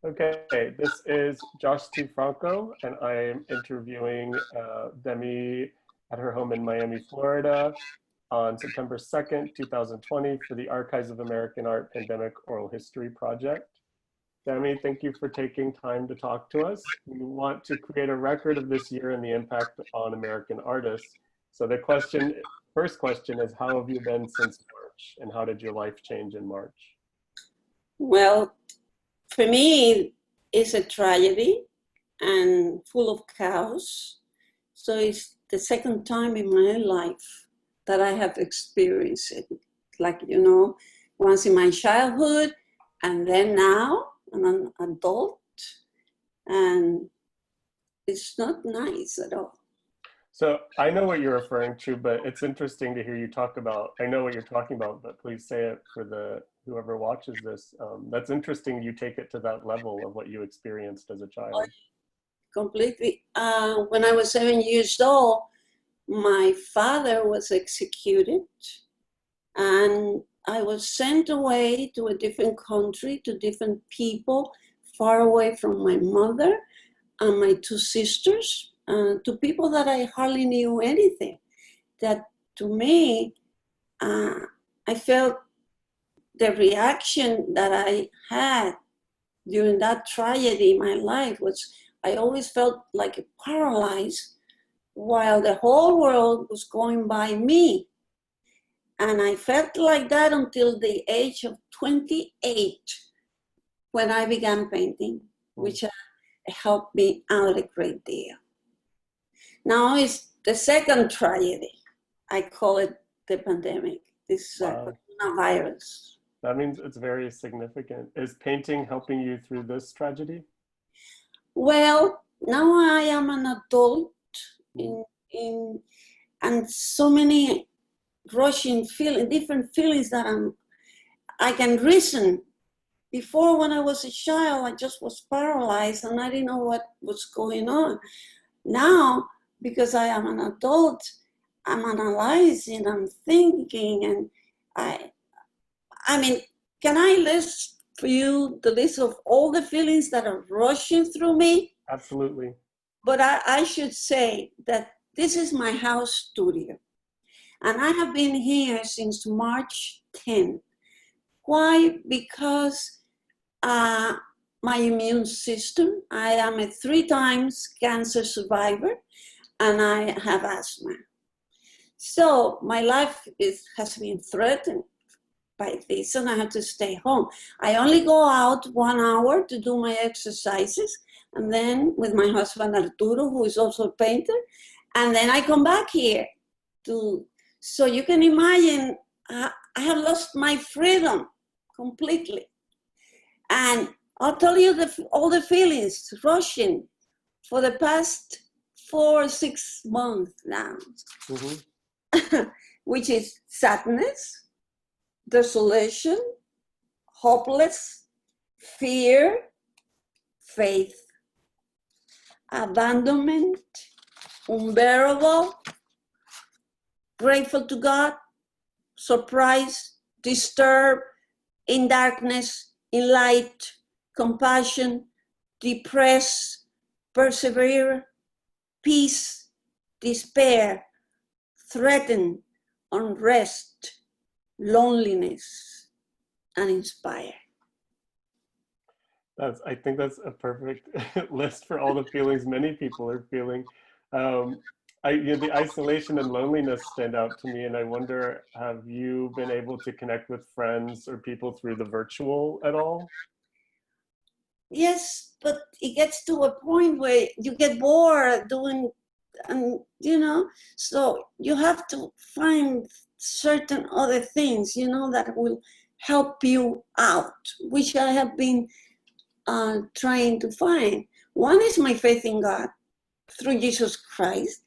Okay, this is Josh T. Franco, and I am interviewing DEMI at her home in Miami, Florida on September 2nd, 2020 for the Archives of American Art Pandemic Oral History Project. DEMI, thank you for taking time to talk to us. We want to create a record of this year and the impact on American artists. So the first question is, how have you been since March, and how did your life change in March? Well, for me, it's a tragedy and full of chaos. So it's the second time in my life that I have experienced it. Like, you know, once in my childhood, and then now I'm an adult, and it's not nice at all. So I know what you're referring to, but it's interesting to hear you talk about, I know what you're talking about, but please say it for whoever watches this. That's interesting you take it to that level of what you experienced as a child. Completely. When I was 7 years old, my father was executed, and I was sent away to a different country, to different people, far away from my mother and my two sisters, to people that I hardly knew anything. That to me, I felt the reaction that I had during that tragedy in my life was, I always felt like paralyzed while the whole world was going by me. And I felt like that until the age of 28, when I began painting, which helped me out a great deal. Now it's the second tragedy. I call it the pandemic, this coronavirus. That means it's very significant. Is painting helping you through this tragedy? Well, now I am an adult and so many rushing different feelings that I can reason. Before, when I was a child, I just was paralyzed and I didn't know what was going on. Now, because I am an adult, I'm analyzing, I'm thinking, and I mean, can I list for you the list of all the feelings that are rushing through me? Absolutely. But I should say that this is my house studio. And I have been here since March 10th. Why? Because my immune system, I am a 3 times cancer survivor, and I have asthma. So my life has been threatened by this, and I have to stay home. I only go out 1 hour to do my exercises, and then with my husband Arturo, who is also a painter, and then I come back here so you can imagine, I have lost my freedom completely. And I'll tell you all the feelings rushing for the past 4 or 6 months now, which is sadness, desolation, hopeless, fear, faith, abandonment, unbearable, grateful to God, surprised, disturbed, in darkness, in light, compassion, depressed, persevere, peace, despair, threatened, unrest, loneliness, and inspire. I think that's a perfect list for all the feelings many people are feeling. The isolation and loneliness stand out to me, and I wonder, have you been able to connect with friends or people through the virtual at all? Yes, but it gets to a point where you get bored doing, and you know, so you have to find certain other things, you know, that will help you out, which I have been trying to find. One is my faith in God through Jesus Christ.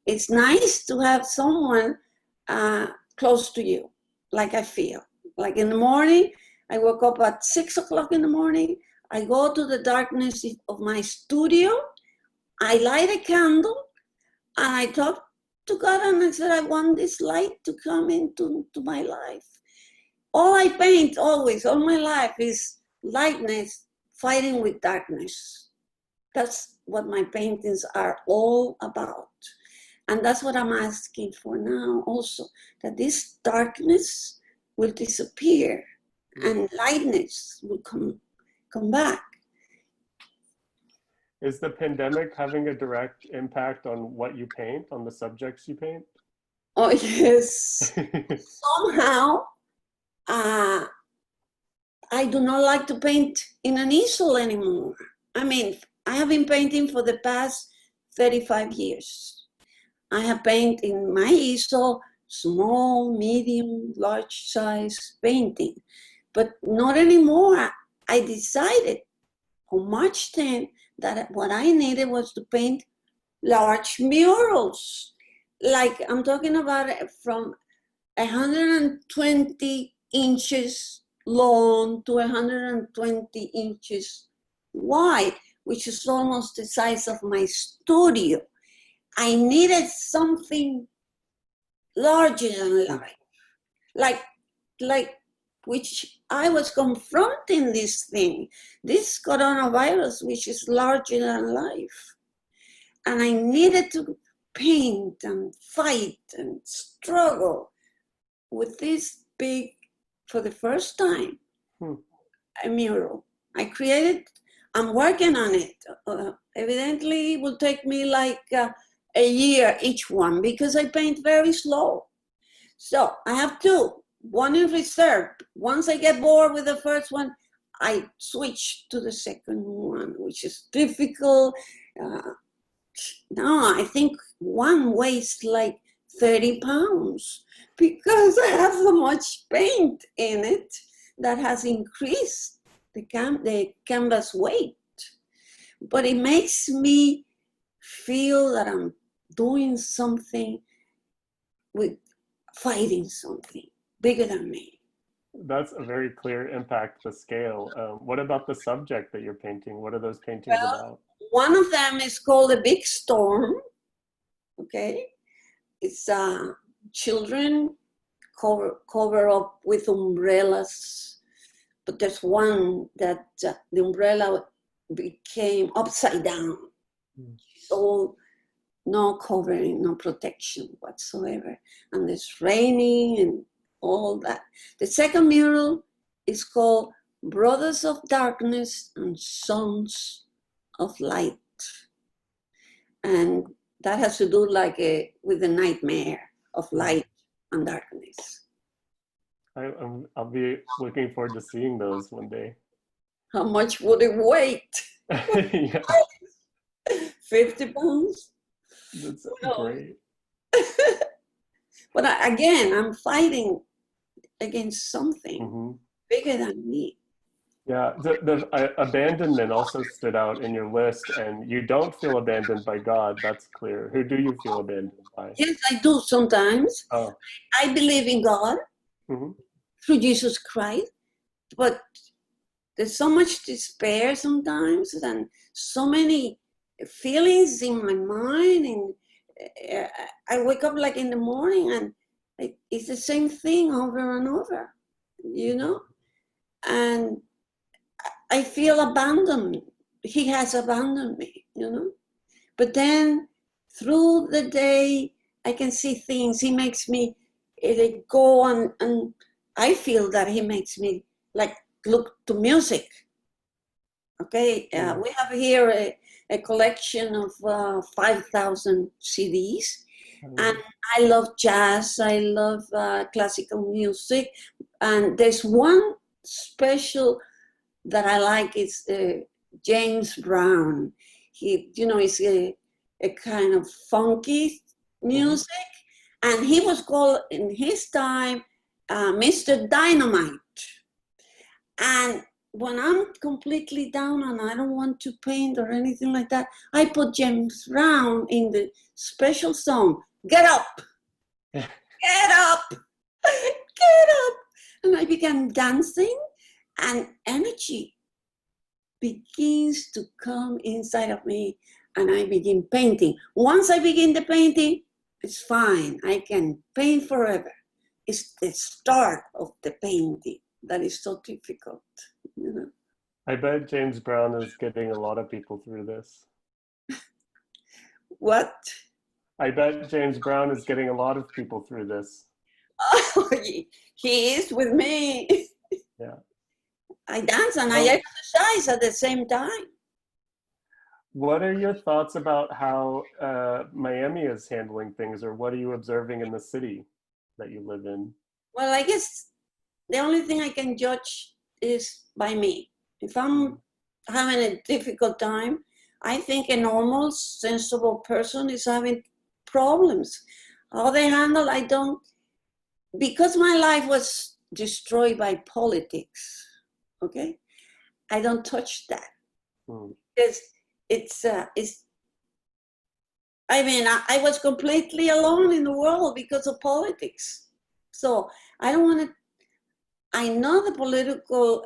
It's nice to have someone close to you, like I feel. Like in the morning, I woke up at 6 o'clock in the morning. I go to the darkness of my studio. I light a candle, and I talk to God, and I said, I want this light to come into my life. All I paint always, all my life, is lightness, fighting with darkness. That's what my paintings are all about. And that's what I'm asking for now also, that this darkness will disappear and lightness will come back. Is the pandemic having a direct impact on what you paint, on the subjects you paint? Oh, yes. Somehow, I do not like to paint in an easel anymore. I mean, I have been painting for the past 35 years. I have painted in my easel, small, medium, large size painting, but not anymore. I decided on March 10th that what I needed was to paint large murals. Like I'm talking about from 120 inches long to 120 inches wide, which is almost the size of my studio. I needed something larger than life, like which I was confronting this thing, this coronavirus, which is larger than life. And I needed to paint and fight and struggle with this big, for the first time, a mural. I created, I'm working on it. Evidently, it will take me like a year each one because I paint very slow. So I have two, one in reserve. Once I get bored with the first one, I switch to the second one, which is difficult. No, I think one weighs like 30 pounds because I have so much paint in it that has increased the canvas weight. But it makes me feel that I'm doing something with fighting something bigger than me. That's a very clear impact, the scale. What about the subject that you're painting? What are those paintings about? One of them is called A Big Storm, okay? It's children cover up with umbrellas, but there's one that the umbrella became upside down. So no covering, no protection whatsoever. And it's raining and all that. The second mural is called Brothers of Darkness and Sons of Light. And that has to do like with the nightmare of light and darkness. I'll be looking forward to seeing those one day. How much would it weigh? Yeah. 50 pounds? That's great. But again, I'm fighting against something bigger than me. Yeah, the abandonment also stood out in your list, and you don't feel abandoned by God, that's clear. Who do you feel abandoned by? Yes, I do sometimes. Oh. I believe in God through Jesus Christ, but there's so much despair sometimes and so many feelings in my mind, and I wake up like in the morning and it's the same thing over and over, you know? And I feel abandoned. He has abandoned me, you know? But then through the day, I can see things. He makes me go on, and I feel that he makes me like look to music. Okay, we have here a collection of 5,000 CDs. And I love jazz, I love classical music. And there's one special that I like, is James Brown. He, you know, is a kind of funky music. And he was called in his time Mr. Dynamite. And when I'm completely down and I don't want to paint or anything like that, I put James Brown in the special song, Get Up, Get Up, Get Up. And I began dancing, and energy begins to come inside of me, and I begin painting. Once I begin the painting, it's fine. I can paint forever. It's the start of the painting that is so difficult, you know. I bet James Brown is getting a lot of people through this. What? I bet James Brown is getting a lot of people through this. Oh, he is with me. Yeah. I dance and I Oh, exercise at the same time. what are your thoughts about how Miami is handling things, or what are you observing in the city that you live in? Well, I guess the only thing I can judge is by me. If I'm having a difficult time, I think a normal, sensible person is having problems. How they handle, I don't, because my life was destroyed by politics, okay? I don't touch that. Mm. Because it's I mean, I was completely alone in the world because of politics. So I don't want to, I know the political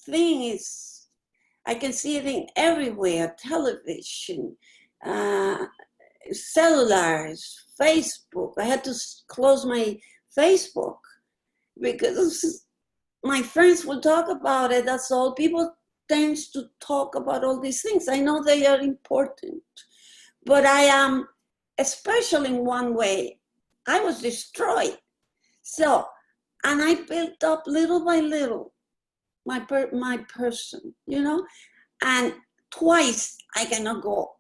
thing is, I can see it in everywhere, television, uh, cellulars, Facebook. I had to close my Facebook because my friends will talk about it. That's all. People tends to talk about all these things. I know they are important, but I am, especially in one way, I was destroyed. So, and I built up little by little my person, you know, and twice I cannot go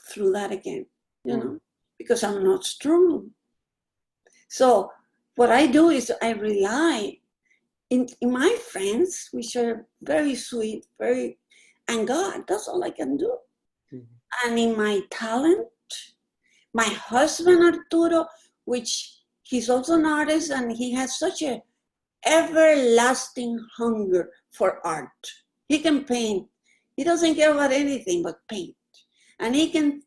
through that again, you know, because I'm not strong. So what I do is I rely in my friends, which are very sweet, very, and God, that's all I can do. Mm-hmm. And in my talent, my husband Arturo, which he's also an artist and he has such a everlasting hunger for art. He can paint. He doesn't care about anything but paint. And he can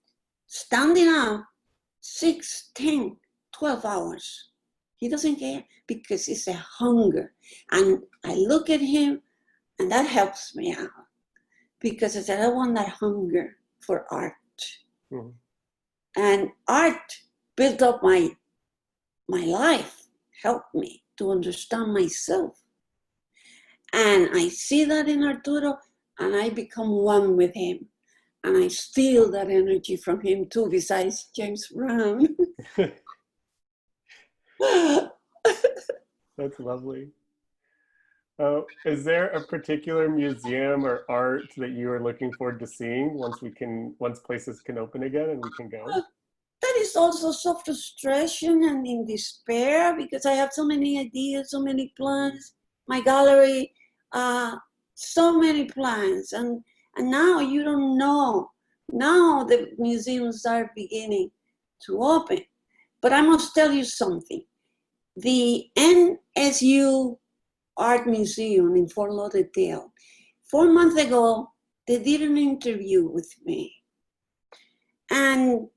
stand in up 6, 10, 12 hours. He doesn't care because it's a hunger. And I look at him and that helps me out because I said, I want that hunger for art. Mm-hmm. And art built up my life, helped me to understand myself. And I see that in Arturo and I become one with him. And I steal that energy from him too, besides James Brown. That's lovely. Is there a particular museum or art that you are looking forward to seeing once places can open again and we can go? That is also so frustration and in despair because I have so many ideas, so many plans. My gallery, so many plans, and now you don't know. Now the museums are beginning to open, but I must tell you something. The NSU Art Museum in Fort Lauderdale, 4 months ago, they did an interview with me. And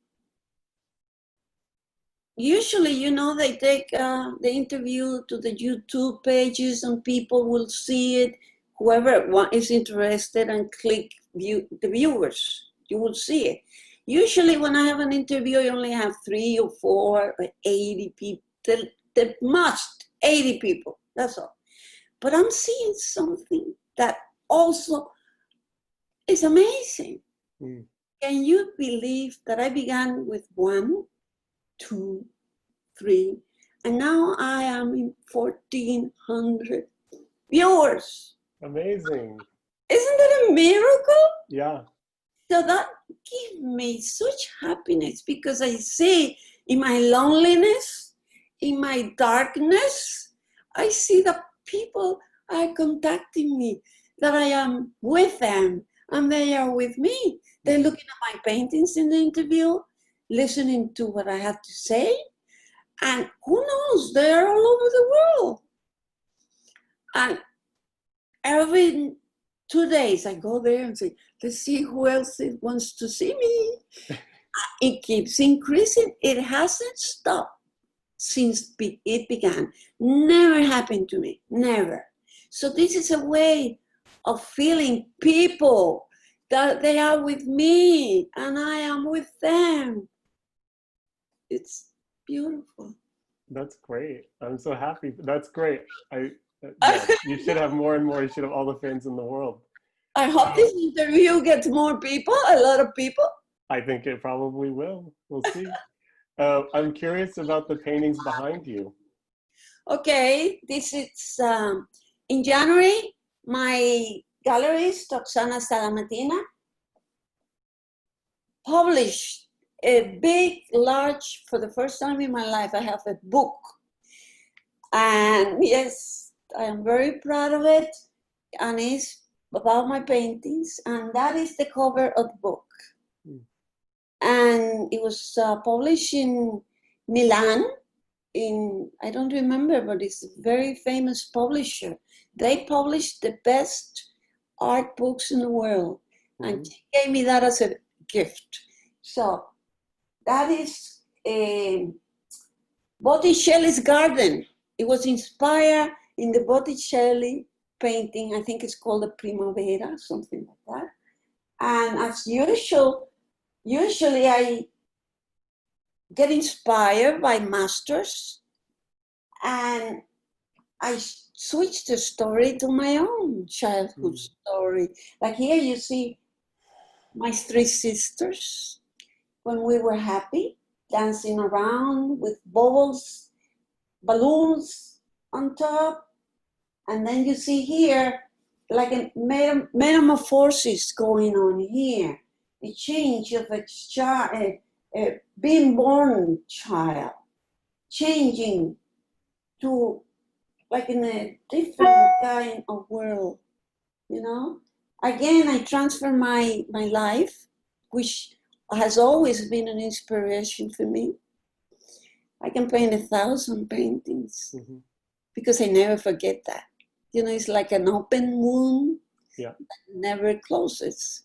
usually, you know, they take the interview to the YouTube pages and people will see it. Whoever is interested and click view, the viewers, you will see it. Usually when I have an interview, I only have 3 or 4 or 80 people, the most 80 people, that's all. But I'm seeing something that also is amazing. Mm. Can you believe that I began with 1, 2, 3, and now I am in 1,400 viewers. Amazing. Isn't that a miracle? Yeah. So that gives me such happiness because I see in my loneliness, in my darkness, I see that people are contacting me, that I am with them and they are with me. They're looking at my paintings in the interview, listening to what I have to say. And who knows, they're all over the world. And every 2 days I go there and say, let's see who else wants to see me. It keeps increasing. It hasn't stopped since it began. Never happened to me, never. So this is a way of feeling people, that they are with me and I am with them. It's beautiful. That's great. I'm so happy. That's great. Yes, you should have more and more. You should have all the fans in the world. I hope this interview gets more people, a lot of people. I think it probably will. We'll see. I'm curious about the paintings behind you. Okay, this is in January. My gallerist, Roxana Salamatina, published a big, large, for the first time in my life, I have a book. And yes, I am very proud of it. And it's about my paintings. And that is the cover of the book. And it was published in Milan. I don't remember, but it's a very famous publisher. They publish the best art books in the world. And she gave me that as a gift. So that is Botticelli's garden. It was inspired in the Botticelli painting. I think it's called the Primavera, something like that. And as usual, usually I get inspired by masters, and I switch the story to my own childhood story. Like here you see my three sisters when we were happy, dancing around with bubbles, balloons on top. And then you see here like a metamorphosis going on here, the change of a child, a being born child, changing to like in a different kind of world, you know? Again, I transfer my life, which has always been an inspiration for me. I can paint 1,000 paintings because I never forget that. You know, it's like an open wound that never closes.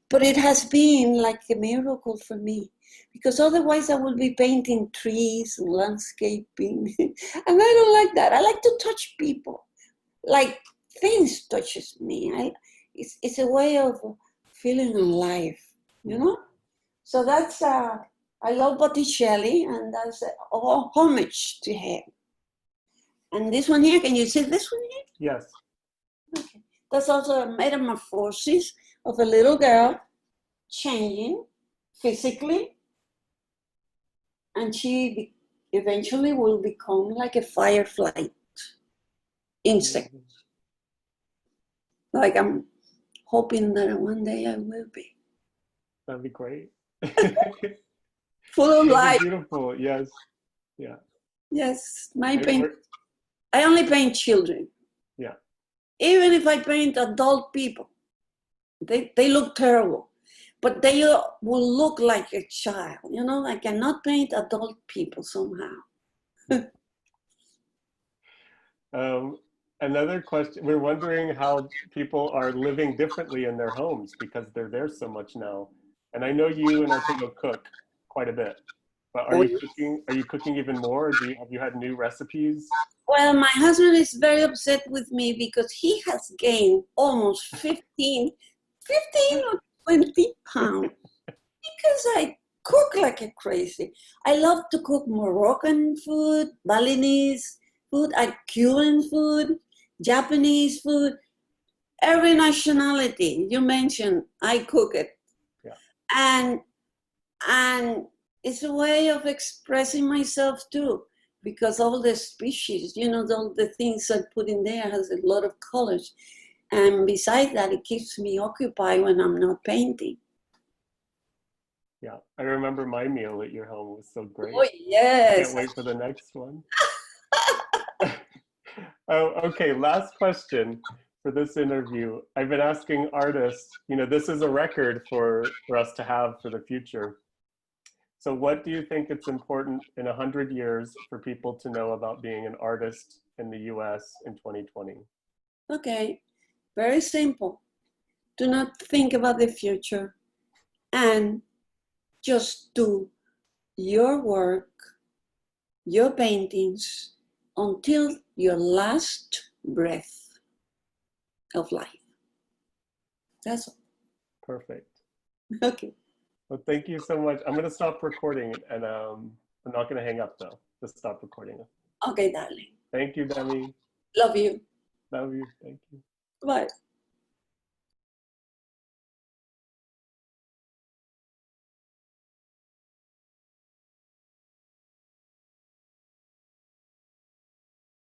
But it has been like a miracle for me, because otherwise I would be painting trees and landscaping. And I don't like that. I like to touch people, like things touches me. It's a way of feeling alive, you know? So that's, I love Botticelli, and that's a homage to him. And this one here, can you see this one here? Yes. Okay. That's also a metamorphosis of a little girl changing physically, and she eventually will become like a firefly insect. Like I'm hoping that one day I will be. That'd be great. Full of life. Beautiful, yes. Yeah. Yes, I only paint children. Yeah. Even if I paint adult people, they look terrible, but they will look like a child. You know, I cannot paint adult people somehow. Another question, we're wondering how people are living differently in their homes because they're there so much now. And I know you and Arturo cook quite a bit, but are you cooking even more? Or have you had new recipes? Well, my husband is very upset with me because he has gained almost 15 or 20 pounds because I cook like a crazy. I love to cook Moroccan food, Balinese food, Cuban food, Japanese food, every nationality you mentioned, I cook it. Yeah. And it's a way of expressing myself too, because all the species, you know, all the things I put in there has a lot of colors. And besides that, it keeps me occupied when I'm not painting. Yeah, I remember my meal at your home was so great. Oh, yes. I can't wait for the next one. Oh, okay, last question for this interview. I've been asking artists, you know, this is a record for us to have for the future. So what do you think it's important in 100 years for people to know about being an artist in the US in 2020? Okay, very simple. Do not think about the future and just do your work, your paintings until your last breath of life. That's all. Perfect. Okay. Well, thank you so much. I'm going to stop recording, and I'm not going to hang up though. Just stop recording. Okay, darling. Thank you, Demi. Love you. Love you. Thank you. Bye.